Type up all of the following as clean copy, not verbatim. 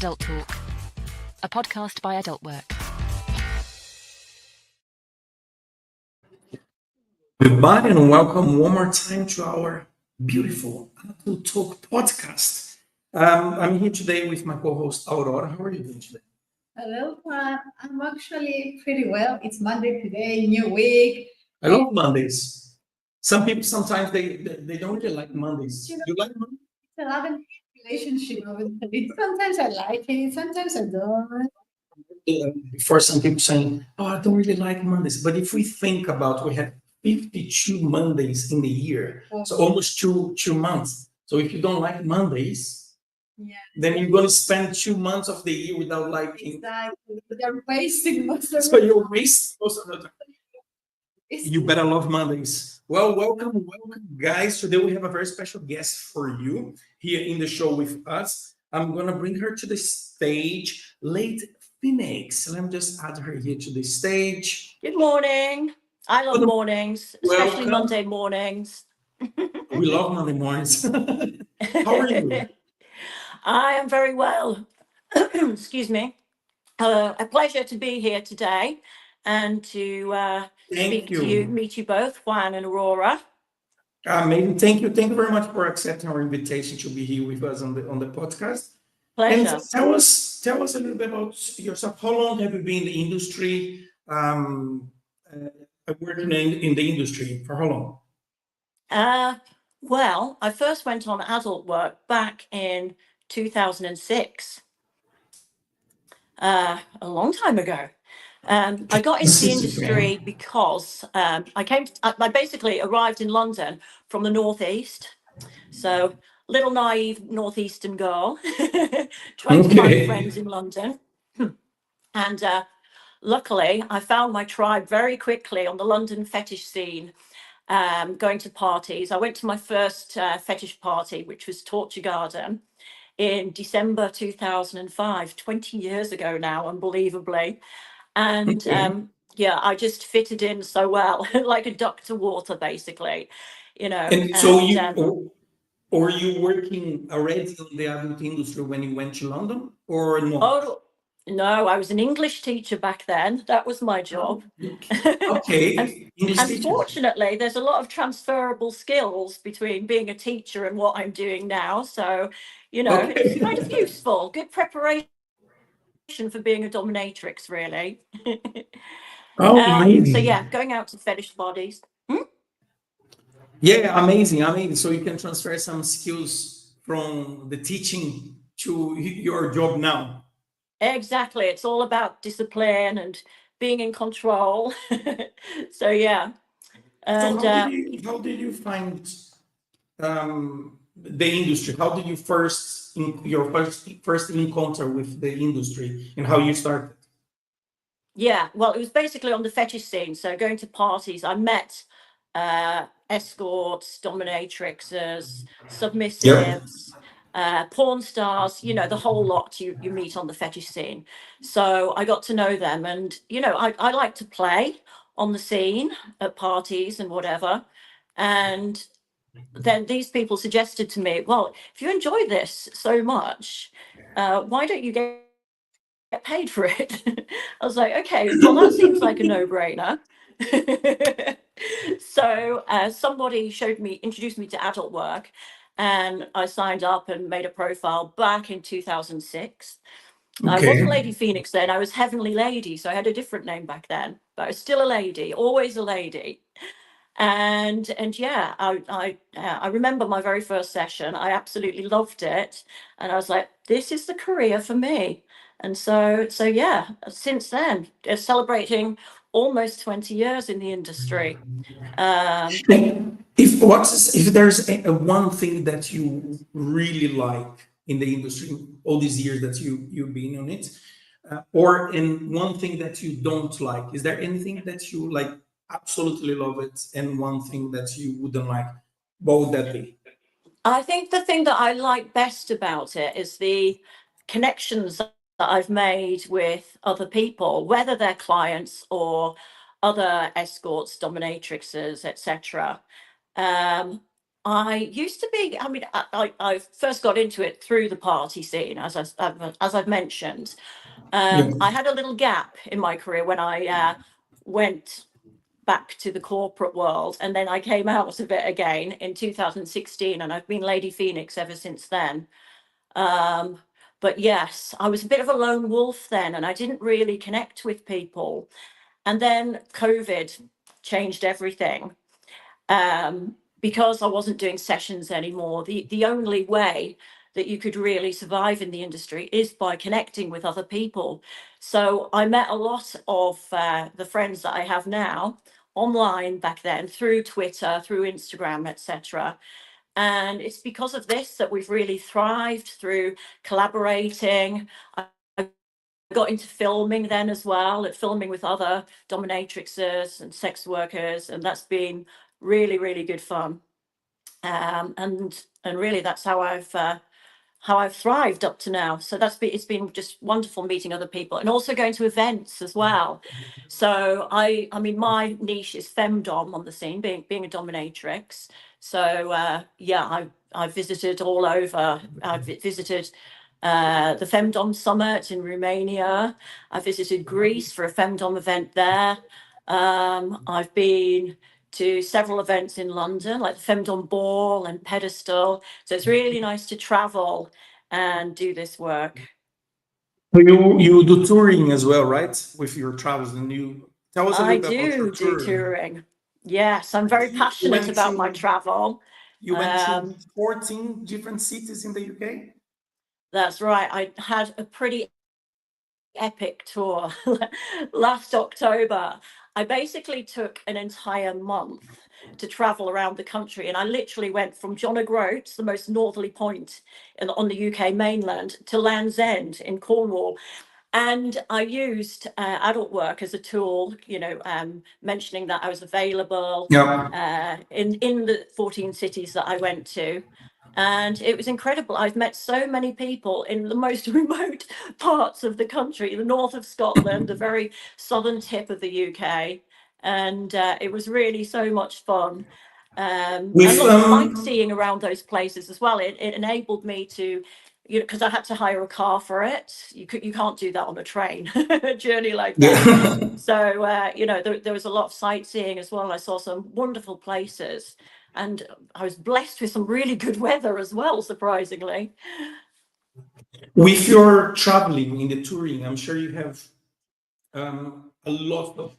Adult Talk, a podcast by Adult Work. Goodbye and welcome one more time to our beautiful Adult Talk Podcast. I'm here today with my co-host Aurora. How are you doing today? Hello, Juan. I'm actually pretty well. It's Monday today, new week. I love Mondays. Some people sometimes they don't really like Mondays. You know, You like Mondays? It's a love-and-hate relationship over it. Sometimes I like it, sometimes I don't. Before some people saying, "Oh, I don't really like Mondays," but if we think about, we have 52 Mondays in the year, so almost two months. So if you don't like Mondays, Yeah, then you're going to spend 2 months of the year without liking. exactly. They're wasting most of So it. you're wasting most of the time. It's- You better love Mondays. Well, welcome, guys. Today we have a very special guest for you here in the show with us. I'm gonna bring her to the stage, late Phoenix. Let me just add her here to the stage. Good morning. I love mornings, especially Welcome. Monday mornings. We love Monday mornings. How are you? I am very well. Excuse me. A pleasure to be here today and to Thank speak to you, meet you both, Juan and Aurora. Amazing. Thank you. Thank you very much for accepting our invitation to be here with us on the podcast. Pleasure. And tell us a little bit about yourself. How long have you been in the industry? Working in the industry for how long? Well, I first went on Adult Work back in 2006. A long time ago. I got into the industry because I basically arrived in London from the Northeast. So little naive Northeastern girl trying to find friends in London. And luckily I found my tribe very quickly on the London fetish scene, going to parties. I went to my first fetish party, which was Torture Garden, in December 2005, 20 years ago now, unbelievably. And yeah, I just fitted in so well, like a duck to water, basically, you know. And so were you working already in the adult industry when you went to London or not? Oh, no, I was an English teacher back then. That was my job. Okay. Unfortunately, there's a lot of transferable skills between being a teacher and what I'm doing now. So, you know, it's kind of useful. Good preparation for being a dominatrix, really. Amazing. So yeah, going out to fetish bodies. Yeah, amazing. So you can transfer some skills from the teaching to your job now. Exactly. It's all about discipline and being in control. So yeah. And So how did you find the industry? How did you your first encounter with the industry and how you started? yeah, well, it was basically on the fetish scene. So going to parties, I met escorts, dominatrixes, submissives, porn stars, you know, the whole lot you meet on the fetish scene. So I got to know them, and you know, I like to play on the scene at parties and whatever. And then these people suggested to me, well, if you enjoy this so much, why don't you get paid for it? I was like, okay, well, that seems like a no-brainer. So somebody introduced me to Adult Work, and I signed up and made a profile back in 2006. I wasn't Lady Phoenix then, I was Heavenly Lady, so I had a different name back then, but I was still a lady, always a lady. And yeah, I remember my very first session. I absolutely loved it, and I was like, this is the career for me. And so yeah, since then, celebrating almost 20 years in the industry. If there's one thing that you really like in the industry, all these years that you've been on it, or in one thing that you don't like, is there anything that you like absolutely love it and one thing that you wouldn't like? What would that be? I think the thing that I like best about it is the connections that I've made with other people, whether they're clients or other escorts, dominatrixes, etc. I used to be, I mean, I first got into it through the party scene, as I've mentioned. Yeah. I had a little gap in my career when I went back to the corporate world, and then I came out of it again in 2016, and I've been Lady Phoenix ever since then. But yes, I was a bit of a lone wolf then, and I didn't really connect with people. And then COVID changed everything. Because I wasn't doing sessions anymore, the only way that you could really survive in the industry is by connecting with other people. So I met a lot of the friends that I have now online back then through Twitter, through Instagram, etc. And it's because of this that we've really thrived through collaborating. I got into filming then as well, filming with other dominatrixes and sex workers, and that's been really, really good fun. And really, that's how I've thrived up to now. So it's been just wonderful meeting other people, and also going to events as well. So I mean, my niche is femdom on the scene, being a dominatrix. So yeah, I've visited all over. I've visited the Femdom Summit in Romania. I visited Greece for a Femdom event there. I've been to several events in London, like the Femdom Ball and Pedestal. So it's really nice to travel and do this work. So you do touring as well, right? With your travels, and you tell us a I little bit about your do touring. touring. Yes, I'm very passionate about my travel. You went to 14 different cities in the UK? That's right. I had a pretty epic tour last October. I basically took an entire month to travel around the country, and I literally went from John O'Groats, the most northerly point on the UK mainland, to Land's End in Cornwall. And I used adult work as a tool, mentioning that I was available in the 14 cities that I went to. And it was incredible. I've met so many people in the most remote parts of the country, the north of Scotland, the very southern tip of the UK. And it was really so much fun. And lots of sightseeing around those places as well. It enabled me to, because I had to hire a car for it. You can't do that on a train, a journey like that. Yeah. So, there was a lot of sightseeing as well. I saw some wonderful places. And I was blessed with some really good weather as well, surprisingly. With your traveling in the touring, I'm sure you have a lot of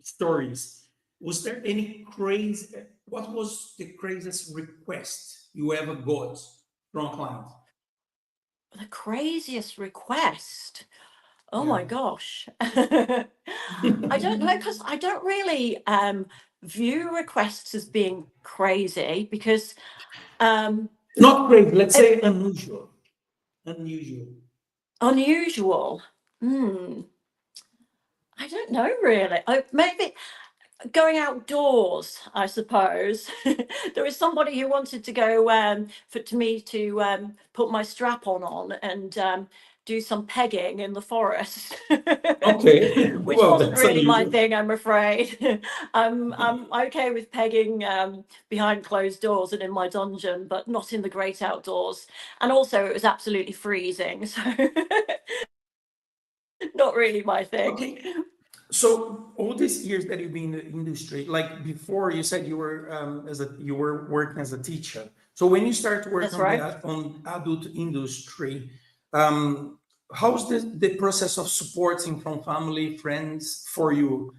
stories. Was there any crazy? What was the craziest request you ever got from a client? The craziest request. Oh Yeah. my gosh. I don't know, because I don't really view requests as being crazy, because Not crazy, let's say unusual. Unusual. I don't know really. Maybe going outdoors, I suppose. There was somebody who wanted to go for me to put my strap on and do some pegging in the forest. Okay. Which Well, wasn't that's really my unusual. thing, I'm afraid. I'm okay with pegging behind closed doors and in my dungeon, but not in the great outdoors. And also it was absolutely freezing, so not really my thing. Okay. So all these years that you've been in the industry, like before, you said you were you were working as a teacher. So when you start to work That's on right. on adult industry, how's the process of supporting from family, friends for you?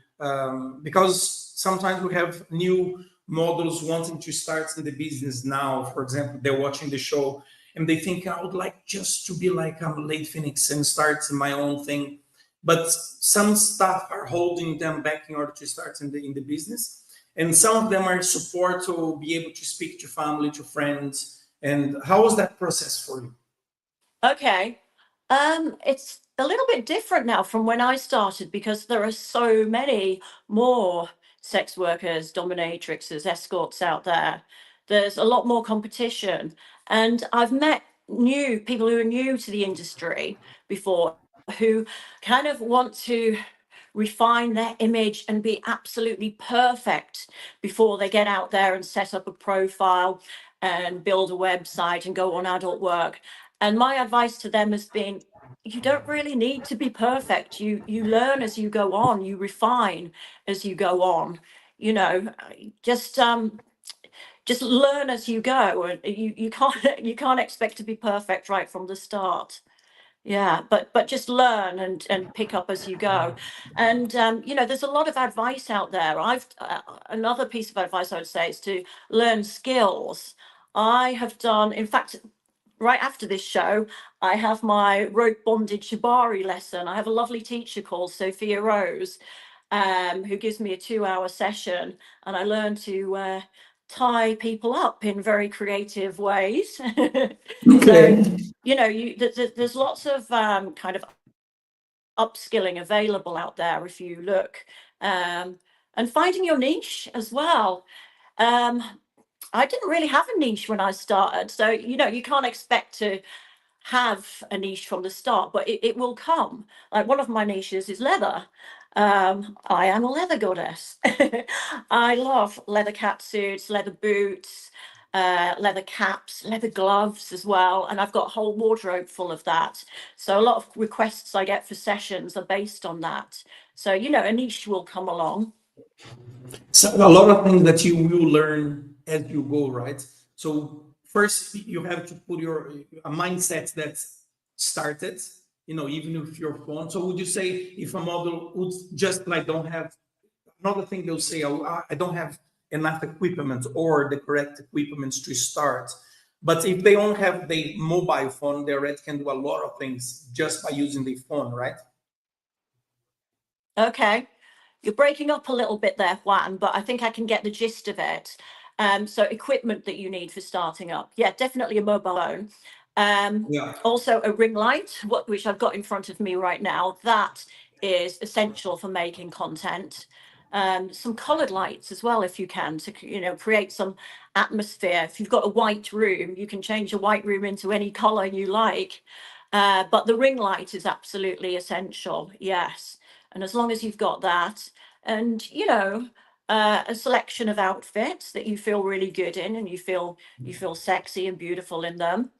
Because sometimes we have new models wanting to start in the business now. For example, they're watching the show and they think I would like just to be like Lady Phoenix and start my own thing. But some stuff are holding them back in order to start in the business, and some of them are support to be able to speak to family, to friends. And how was that process for you? Okay. It's a little bit different now from when I started, because there are so many more sex workers, dominatrixes, escorts out there. There's a lot more competition. And I've met new people who are new to the industry before, who kind of want to refine their image and be absolutely perfect before they get out there and set up a profile and build a website and go on Adult Work. And my advice to them has been, you don't really need to be perfect. You learn as you go on, you refine as you go on, you know, just learn as you go. And you can't expect to be perfect right from the start. Yeah, but just learn and pick up as you go. And you know, there's a lot of advice out there. Another piece of advice I would say is to learn skills. I have done, in fact, right after this show, I have my rope bonded shibari lesson. I have a lovely teacher called Sophia Rose, who gives me a 2-hour session, and I learn to tie people up in very creative ways. Okay. So, you know, there's lots of kind of upskilling available out there if you look, and finding your niche as well. I didn't really have a niche when I started, so you know, you can't expect to have a niche from the start, but it will come. Like, one of my niches is leather. I am a leather goddess. I love leather catsuits, leather boots, leather caps, leather gloves as well. And I've got a whole wardrobe full of that. So a lot of requests I get for sessions are based on that. So, you know, a niche will come along. So a lot of things that you will learn as you go, right? So first you have to put a mindset that's started, you know, even if you're phone. So would you say if a model would just like don't have another thing, they'll say, oh, I don't have enough equipment or the correct equipment to start. But if they don't have the mobile phone, they already can do a lot of things just by using the phone, right? Okay. You're breaking up a little bit there, Juan, but I think I can get the gist of it. So equipment that you need for starting up. Yeah, definitely a mobile phone. Yeah. Also a ring light, which I've got in front of me right now. That is essential for making content. Some colored lights as well, if you can, to, you know, create some atmosphere. If you've got a white room, you can change a white room into any color you like. But the ring light is absolutely essential. Yes. And as long as you've got that, and you know, a selection of outfits that you feel really good in, and you feel sexy and beautiful in them,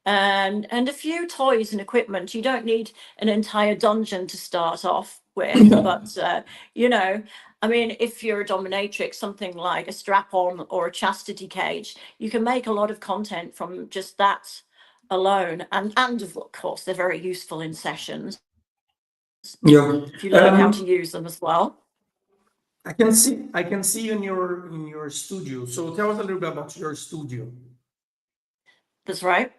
and a few toys and equipment. You don't need an entire dungeon to start off with, but you know, I mean, if you're a dominatrix, something like a strap-on or a chastity cage, you can make a lot of content from just that alone. And of course, they're very useful in sessions Yeah. if you learn how to use them as well. I can see in your studio. So tell us a little bit about your studio. That's right.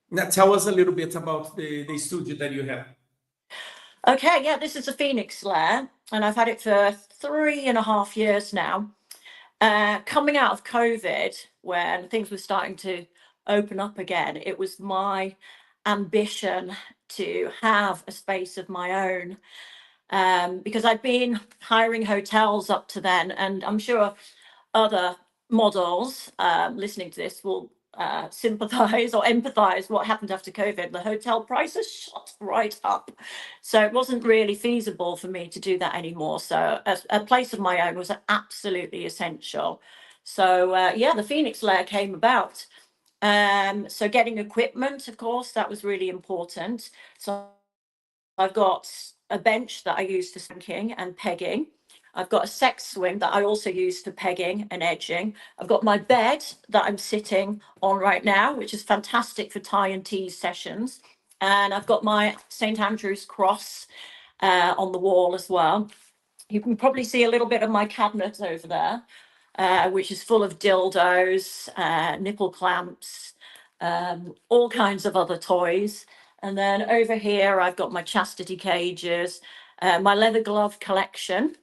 Now tell us a little bit about the studio that you have. Okay, yeah, this is a Phoenix Lair, and I've had it for 3.5 years now. Coming out of COVID, when things were starting to open up again, it was my ambition to have a space of my own, because I'd been hiring hotels up to then, and I'm sure other models listening to this will sympathize or empathize what happened after COVID. The hotel prices shot right up. So it wasn't really feasible for me to do that anymore. So a place of my own was absolutely essential. So yeah, the Phoenix Lair came about. So getting equipment, of course, that was really important. So I've got a bench that I use for spanking and pegging. I've got a sex swing that I also use for pegging and edging. I've got my bed that I'm sitting on right now, which is fantastic for tie and tease sessions. And I've got my St. Andrew's cross on the wall as well. You can probably see a little bit of my cabinet over there, which is full of dildos, nipple clamps, all kinds of other toys. And then over here, I've got my chastity cages, my leather glove collection.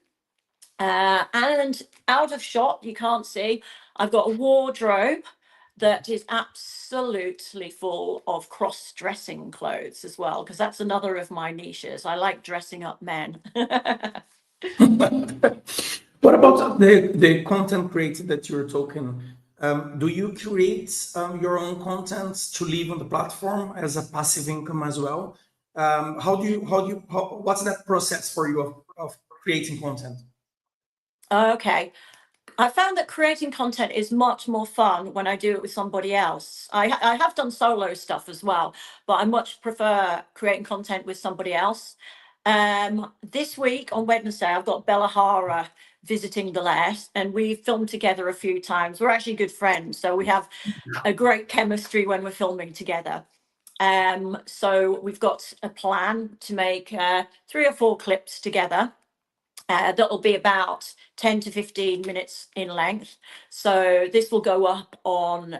And out of shot, you can't see, I've got a wardrobe that is absolutely full of cross-dressing clothes as well, because that's another of my niches. I like dressing up men. What about the content creator that you're talking? Do you create your own content to leave on the platform as a passive income as well? What's that process for you of creating content? Okay. I found that creating content is much more fun when I do it with somebody else. I have done solo stuff as well, but I much prefer creating content with somebody else. This week on Wednesday, I've got Bella Hara visiting the Les, and we filmed together a few times. We're actually good friends, so we have a great chemistry when we're filming together. So we've got a plan to make 3 or 4 clips together. That'll be about 10 to 15 minutes in length. So this will go up on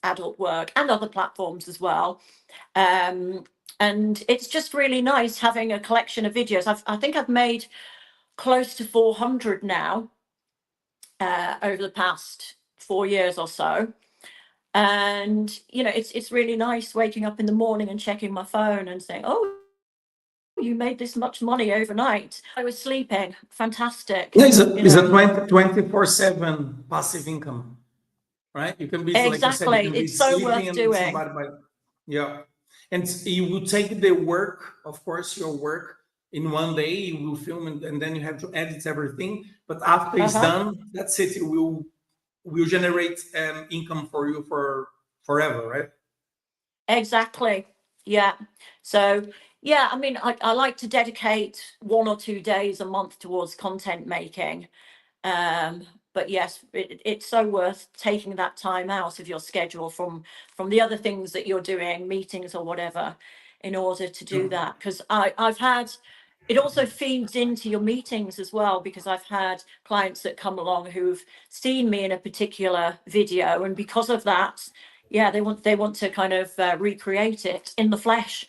Adult Work and other platforms as well. And it's just really nice having a collection of videos. I think I've made close to 400 now over the past 4 years or so. And, you know, it's really nice waking up in the morning and checking my phone and saying, oh, you made this much money overnight. I was sleeping. Fantastic. Yeah, it's a 24/7 passive income, right? You can be, like you said, you Exactly. can be It's so sleeping worth and doing. somebody by, yeah. And you will take the work, of course, your work in one day, you will film and then you have to edit everything. But after it's done, that's it. It will generate income for you for forever, right? Exactly. Yeah. So, yeah, I mean, I like to dedicate 1 or 2 days a month towards content making. But yes, it's so worth taking that time out of your schedule from the other things that you're doing, meetings or whatever, in order to do that. Because I've had, it also feeds into your meetings as well, because I've had clients that come along who've seen me in a particular video, and because of that, yeah, they want to kind of recreate it in the flesh.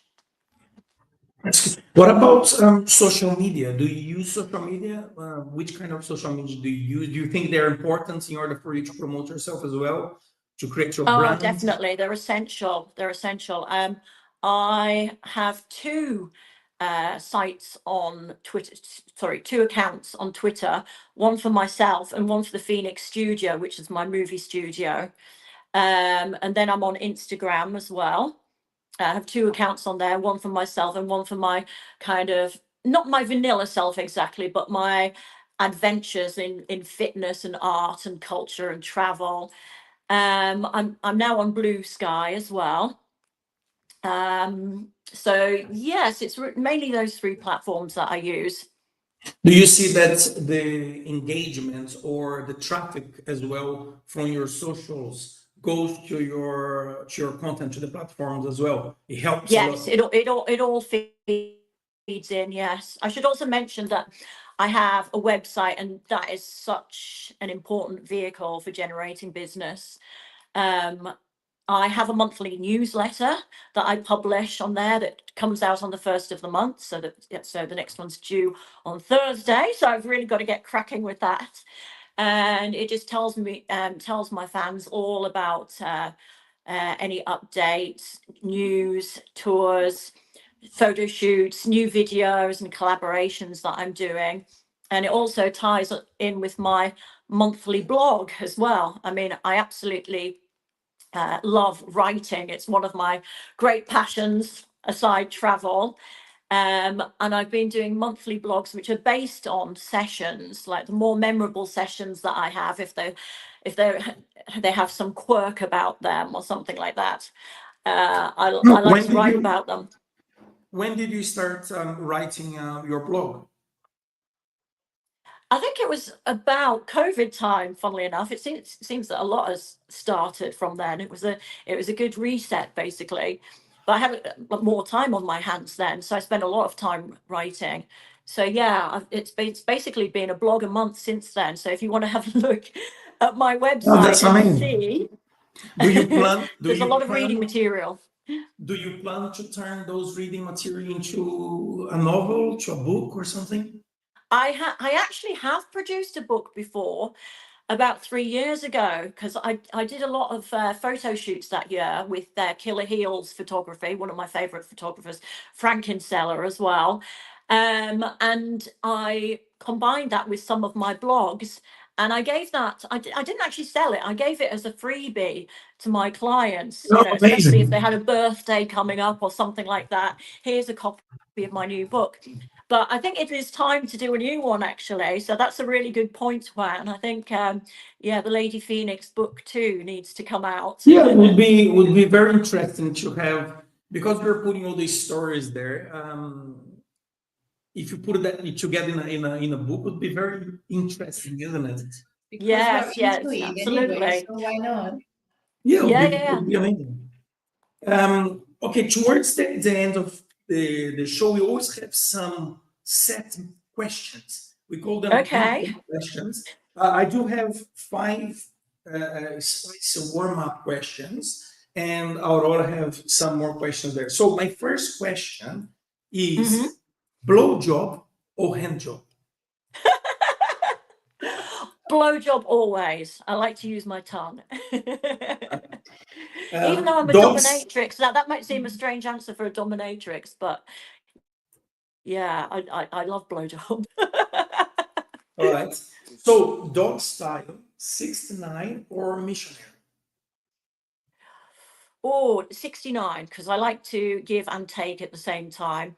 What about social media? Do you use social media? Which kind of social media do you use? Do you think they're important in order for you to promote yourself as well, to create your Oh, brand? definitely. They're essential. They're essential. I have 2 sites on Twitter, sorry, 2 accounts on Twitter, one for myself and one for the Phoenix Studio, which is my movie studio. And then I'm on Instagram as well. I have 2 accounts on there, one for myself and one for my kind of, not my vanilla self exactly, but my adventures in fitness and art and culture and travel. I'm now on Blue Sky as well. So yes, it's mainly those 3 platforms that I use. Do you see that the engagement or the traffic as well from your socials goes to your content, to the platforms as well? It helps a Yes, lot. it all feeds in. Yes, I should also mention that I have a website, and that is such an important vehicle for generating business. I have a monthly newsletter that I publish on there that comes out on the 1st of the month. So the next one's due on Thursday. So I've really got to get cracking with that. And it just tells my fans all about any updates, news, tours, photo shoots, new videos and collaborations that I'm doing. And it also ties in with my monthly blog as well. I mean, I absolutely love writing. It's one of my great passions aside travel. And I've been doing monthly blogs, which are based on sessions, like the more memorable sessions that I have, if they have some quirk about them or something like that. I like to write about them. When did you start writing your blog? I think it was about COVID time, funnily enough. It seems that a lot has started from then. It was a good reset, basically. But I had more time on my hands then, so I spent a lot of time writing. So yeah, it's basically been a blog a month since then. So if you want to have a look at my Oh, website that's and amazing. see, Do you plan? there's a lot of reading material. Do you plan to turn those reading material into a novel, to a book, or something? I actually have produced a book before, about 3 years ago, because I did a lot of photo shoots that year with Killer Heels Photography, one of my favorite photographers, Frank Kinsella as well. And I combined that with some of my blogs, And I gave that, I didn't actually sell it. I gave it as a freebie to my clients, Oh, especially if amazing. they had a birthday coming up or something like that. Here's a copy of my new book. But I think it is time to do a new one, actually. So that's a really good point, Juan. I think, the Lady Phoenix book too needs to come out. Yeah, it would be very interesting to have, because we're putting all these stories there. If you put that together in a book, would be very interesting, isn't it? Because Yes, we're into yes, it anyway, absolutely. so why not? Yeah, Yeah. would be amazing. Okay, towards the end of the show, we always have some set questions. We call them Okay. big questions. I do have 5 spicy warm-up questions, and Aurora have some more questions there. So my first question Mhm. is blow job or hand job? Blowjob always. I like to use my tongue. Even though I'm a Dogs. dominatrix, that might seem a strange answer for a dominatrix, but yeah, I love blowjob. All right. So dog style, 69 or missionary? Oh, 69, because I like to give and take at the same time.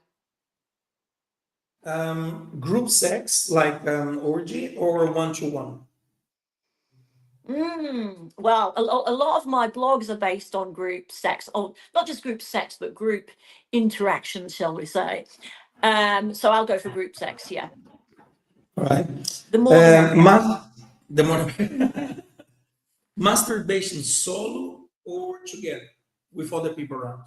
Group sex like orgy or one-to-one? Well, a lot of my blogs are based on group sex, or not just group sex, but group interaction, shall we say. So I'll go for group sex, yeah. All right. The more the merrier. The more masturbation solo or together with other people around?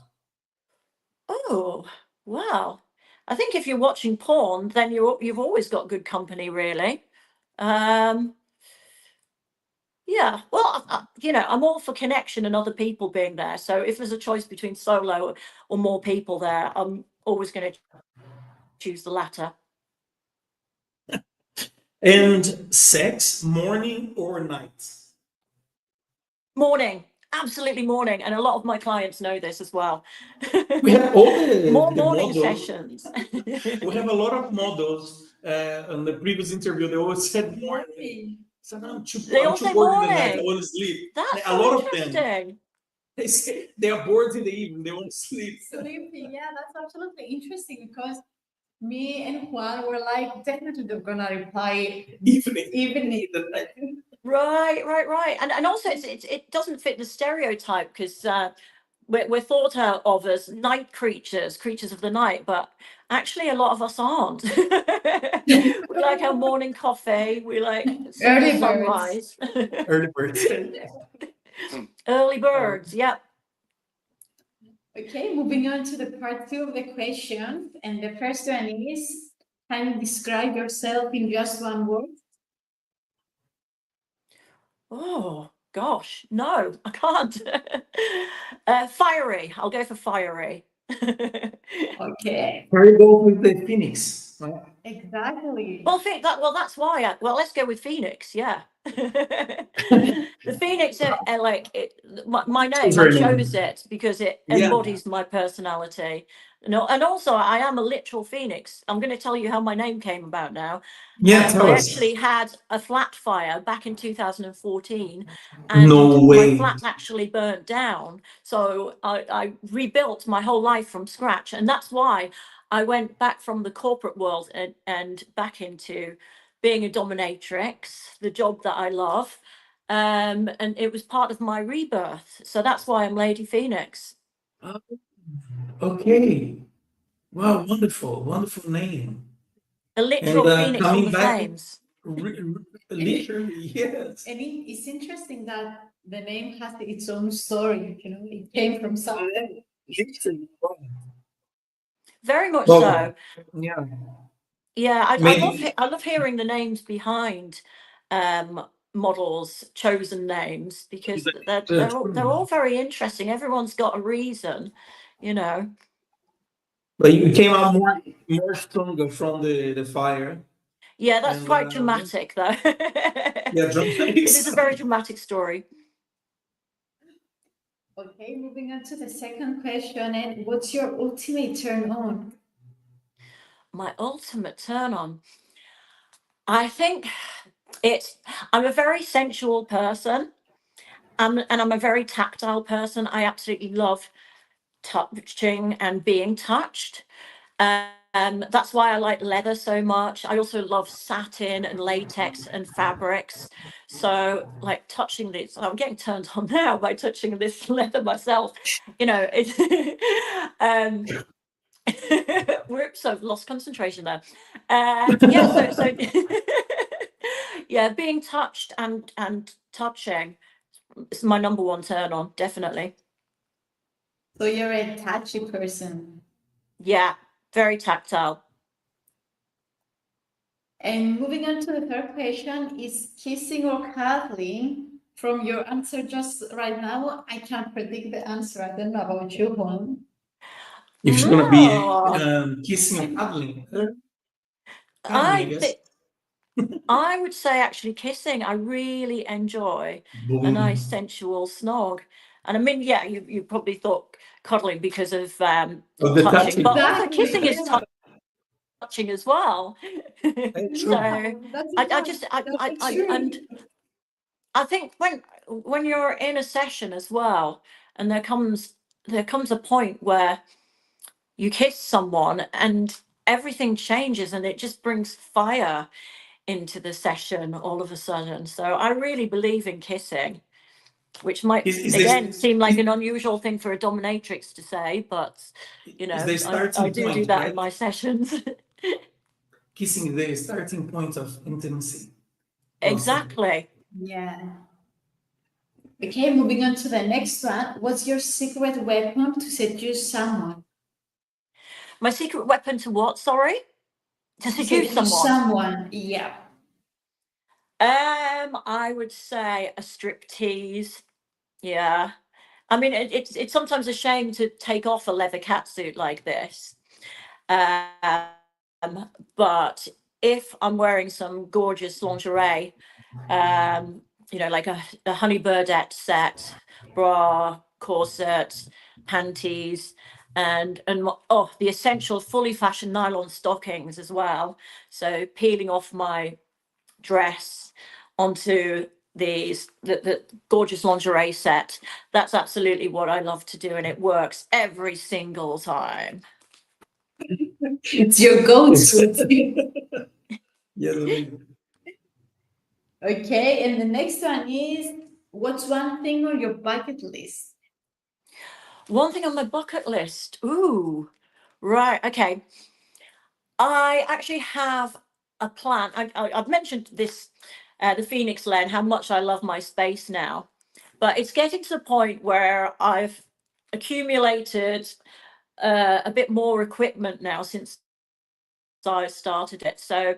Oh, wow. I think if you're watching porn, then you've always got good company, really. Um, yeah, well, I'm all for connection and other people being there. So if there's a choice between solo or more people there, I'm always going to choose the latter. And sex, morning or night? Morning, absolutely morning. And a lot of my clients know this as well. We have all the More morning models. sessions. We have a lot of models. On the previous interview, they always said morning. So I'm They I'm all too say bored in the night. I morning. want to sleep. That's A so lot of them. interesting. They say they are bored in the evening. They want to sleep. Sleeping, yeah, that's absolutely interesting because me and Juan were like, definitely they're gonna reply evening. Right. And also it doesn't fit the stereotype because we're thought of as night creatures of the night, but actually a lot of us aren't. We like our morning coffee, we like seeing the Early birds. sunrise. Early birds. Early birds, yep. Okay, moving on to the part 2 of the question. And the first one is, can you describe yourself in just one word? Oh gosh, no, I can't. Fiery. I'll go for fiery. Okay, Very go with the Phoenix. Right? exactly. Well, that's why. Let's go with Phoenix. Yeah, the Phoenix. My name. I chose it because it Yeah. embodies my personality. No, and also I am a literal phoenix. I'm going to tell you how my name came about now. Yeah, tell I us. actually had a flat fire back in 2014, and No my way. flat actually burnt down. So I rebuilt my whole life from scratch, and that's why I went back from the corporate world and back into being a dominatrix, the job that I love. And it was part of my rebirth. So that's why I'm Lady Phoenix. Okay. Wow, wonderful name. A literal phoenix from Coming the back, flames. literally, yes. And it's interesting that the name has its own story, it came from somewhere. Literally. Very much Well, so. yeah. Yeah, I Maybe. love hearing the names behind models' chosen names because they're all very interesting. Everyone's got a reason, you know. But you came out more stronger from the fire. Yeah, that's And quite dramatic, though. yeah, dramatic. It is a very dramatic story. Okay, moving on to the second question. And what's your ultimate turn on? My ultimate turn on. I think I'm a very sensual person, and I'm a very tactile person. I absolutely love touching and being touched. That's why I like leather so much. I also love satin and latex and fabrics. So like touching this, I'm getting turned on now by touching this leather myself. It's whoops, I've lost concentration there. Yeah, so yeah, being touched and touching is my number one turn on, definitely. So you're a touchy person. Yeah, very tactile. And moving on to the third question, is kissing or cuddling? From your answer just right now, I can't predict the answer. I don't know about you, Juan. If it's gonna be No. kissing or cuddling, cuddling, I guess. I would say actually kissing. I really enjoy a nice sensual snog. And I mean, yeah, you probably thought cuddling because of the touching, touching. but also Exactly, kissing is yeah. touching as well. So That's I just and I think when you're in a session as well, and there comes a point where you kiss someone and everything changes and it just brings fire into the session all of a sudden. So I really believe in kissing, which might Is again this, seem like an unusual thing for a dominatrix to say, but is the I starting do point, that right? in my sessions. Kissing the starting point of intimacy. Exactly. Yeah. Okay, moving on to the next one. What's your secret weapon to seduce someone? My secret weapon to what? Sorry? To seduce someone. Yeah. I would say a striptease. Yeah. I mean, it's sometimes a shame to take off a leather catsuit like this. But if I'm wearing some gorgeous lingerie, like a honey birdette set, bra, corset, panties, and the essential fully fashioned nylon stockings as well. So peeling off my dress onto the gorgeous lingerie set. That's absolutely what I love to do, and it works every single time. It's your go-to. Yeah. Okay, and the next one is, what's one thing on your bucket list? One thing on my bucket list. Ooh, right. Okay. I actually have a plan. I've mentioned this, the Phoenix Lair, how much I love my space now, but it's getting to the point where I've accumulated a bit more equipment now since I started it. So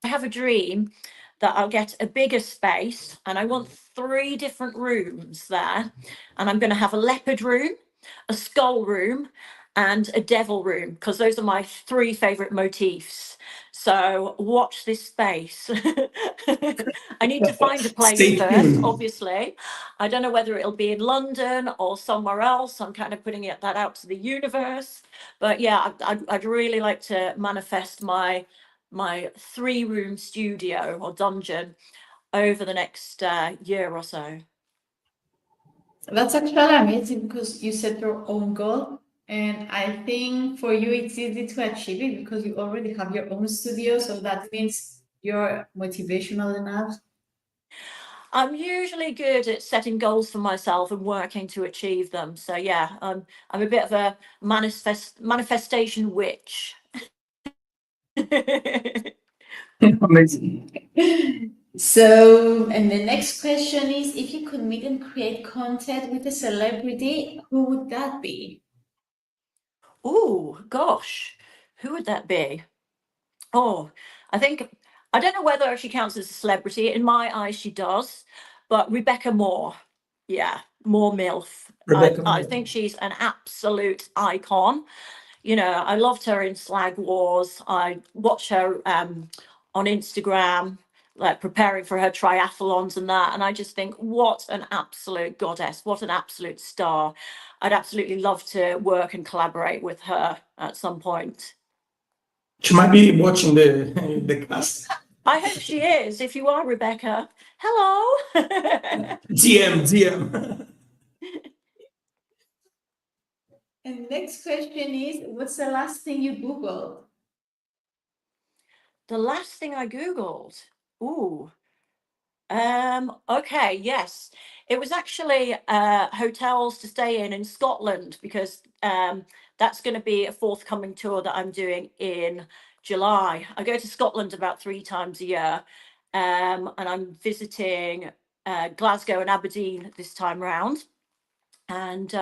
I have a dream that I'll get a bigger space, and I want 3 different rooms there, and I'm going to have a leopard room, a skull room, and a devil room, because those are my 3 favorite motifs. So watch this space. I need to find a place Stay first, tuned. obviously. I don't know whether it'll be in London or somewhere else. I'm kind of putting that out to the universe. But yeah, I'd really like to manifest my 3-room studio or dungeon over the next year or so. That's actually amazing because you set your own goal. And I think for you, it's easy to achieve it because you already have your own studio. So that means you're motivational enough. I'm usually good at setting goals for myself and working to achieve them. So yeah, I'm a bit of a manifestation witch. Amazing. So, and the next question is, if you could meet and create content with a celebrity, who would that be? Oh, gosh, who would that be? Oh, I don't know whether she counts as a celebrity. In my eyes, she does. But Rebecca Moore, yeah, Moore MILF. I think she's an absolute icon. I loved her in Slag Wars. I watch her on Instagram, like preparing for her triathlons and that. And I just think, what an absolute goddess, what an absolute star. I'd absolutely love to work and collaborate with her at some point. She might be watching the cast. I hope she is. If you are, Rebecca, hello. DM. And next question is, what's the last thing you Googled? The last thing I Googled. Ooh. Okay, yes. It was actually hotels to stay in Scotland, because that's going to be a forthcoming tour that I'm doing in July. I go to Scotland about 3 times a year, and I'm visiting Glasgow and Aberdeen this time round. And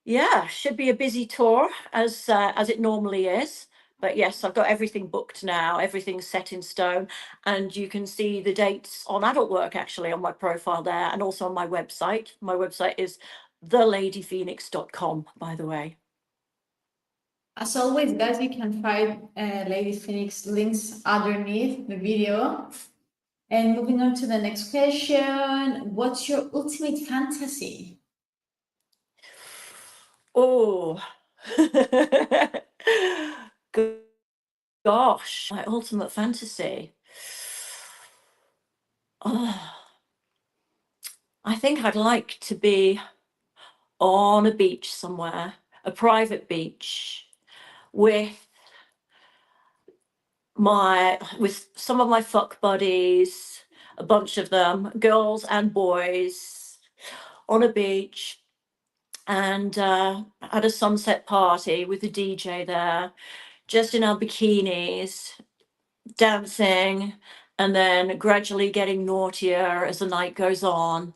yeah, should be a busy tour as it normally is. But yes, I've got everything booked now. Everything's set in stone, and you can see the dates on AdultTalk actually on my profile there, and also on my website. My website is theladyphoenix.com, by the way. As always, guys, you can find Lady Phoenix links underneath the video. And moving on to the next question, what's your ultimate fantasy? Oh, gosh, my ultimate fantasy. Oh, I think I'd like to be on a beach somewhere, a private beach, with some of my fuck buddies, a bunch of them, girls and boys, on a beach, and at a sunset party with a DJ there, just in our bikinis, dancing, and then gradually getting naughtier as the night goes on,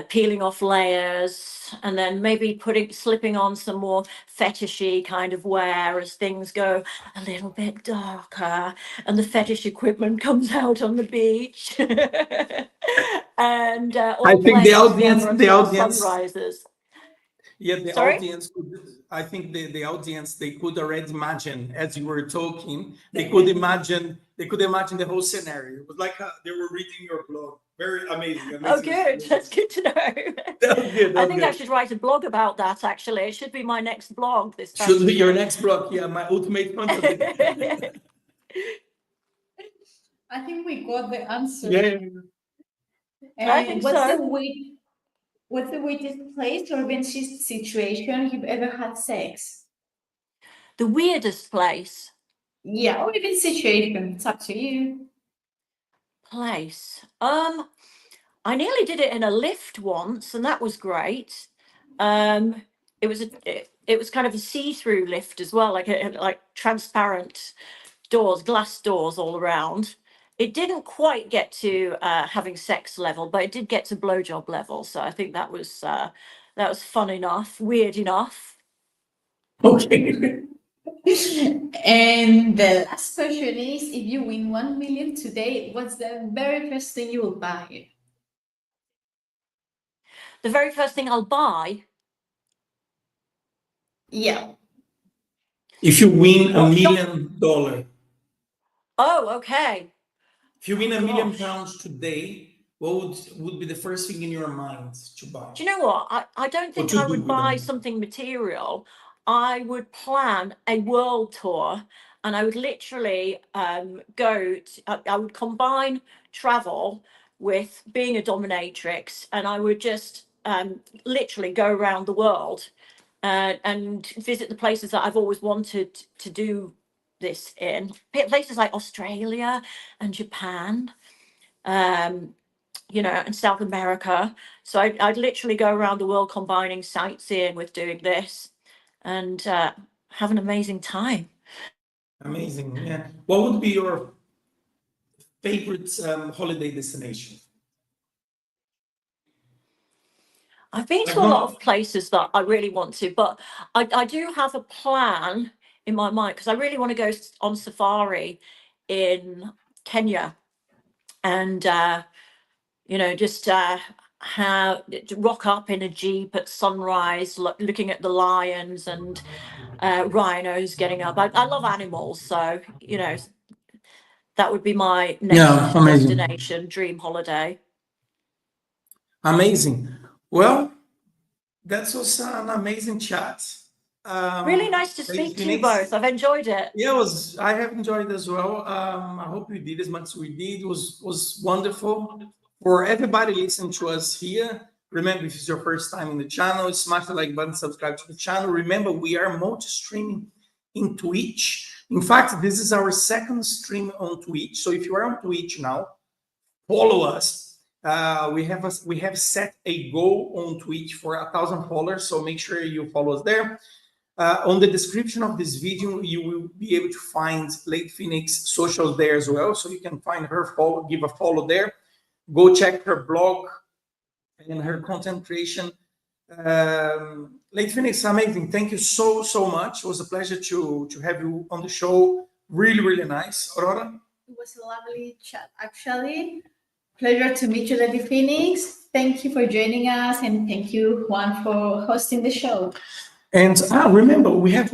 peeling off layers, and then maybe slipping on some more fetishy kind of wear as things go a little bit darker and the fetish equipment comes out on the beach. And all I think playing together until sunrises. Yeah, the Sorry? audience could, I think the audience, they could already imagine, as you were talking, they could imagine the whole scenario. It was like they were reading your blog. Very amazing. Oh, good. That's good to know. That was good. I think I should write a blog about that, actually. It should be my next blog. This should be your next blog. Yeah, my ultimate fantasy. I think we got the answer. Yeah. And I think so. What's the weirdest place or even situation you've ever had sex? The weirdest place. Yeah, or even situation. It's up to you. Place. I nearly did it in a lift once, and that was great. It was kind of a see-through lift as well, like transparent doors, glass doors all around. It didn't quite get to having sex level, but it did get to blowjob level. So I think that was fun enough, weird enough. Okay. And the last question is, if you win 1 million today, what's the very first thing you will buy? The very first thing I'll buy? Yeah. If you win $1 million. Oh, okay. If you win £1 million today, what would be the first thing in your mind to buy? Do you know what? I don't think I would buy something material. I would plan a world tour, and I would literally I would combine travel with being a dominatrix, and I would just literally go around the world and visit the places that I've always wanted to do this in. Places like Australia and Japan. And South America. So I'd literally go around the world combining sightseeing with doing this, and have an amazing time. Amazing, yeah. What would be your favorite holiday destination? I've been to a lot of places that I really want to, but I do have a plan in my mind, because I really want to go on safari in Kenya, and just rock up in a jeep at sunrise, looking at the lions and rhinos getting up. I love animals, so that would be my next destination, dream holiday. Amazing. Well, that was an amazing chat. Really nice to speak to you both. I've enjoyed it. Yeah, I have enjoyed it as well. I hope you did as much as we did. It was wonderful. For everybody listening to us here, remember, if it's your first time in the channel, smash the like button, subscribe to the channel. Remember, we are multi-streaming in Twitch. In fact, this is our second stream on Twitch. So if you are on Twitch now, follow us. We have set a goal on Twitch for 1,000 followers. So make sure you follow us there. On the description of this video, you will be able to find Lady Phoenix socials there as well. So you can find her, give a follow there. Go check her blog and her content creation. Lady Phoenix, amazing. Thank you so much. It was a pleasure to have you on the show. Really nice. Aurora? It was a lovely chat, actually. Pleasure to meet you, Lady Phoenix. Thank you for joining us, and thank you, Juan, for hosting the show. And remember, we have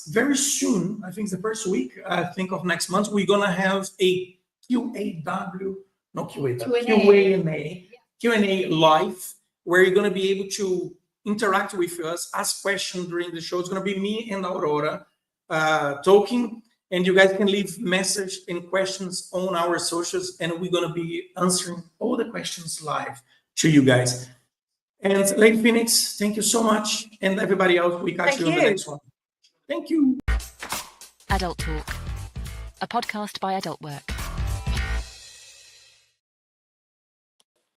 very soon, I think the first week, I think of next month, we're gonna have a Q&A live, where you're gonna be able to interact with us, ask questions during the show. It's gonna be me and Aurora talking, and you guys can leave message and questions on our socials, and we're gonna be answering all the questions live to you guys. And Lady Phoenix, thank you so much. And everybody else, we catch you on the next one. Thank you. Adult Talk, a podcast by Adult Work.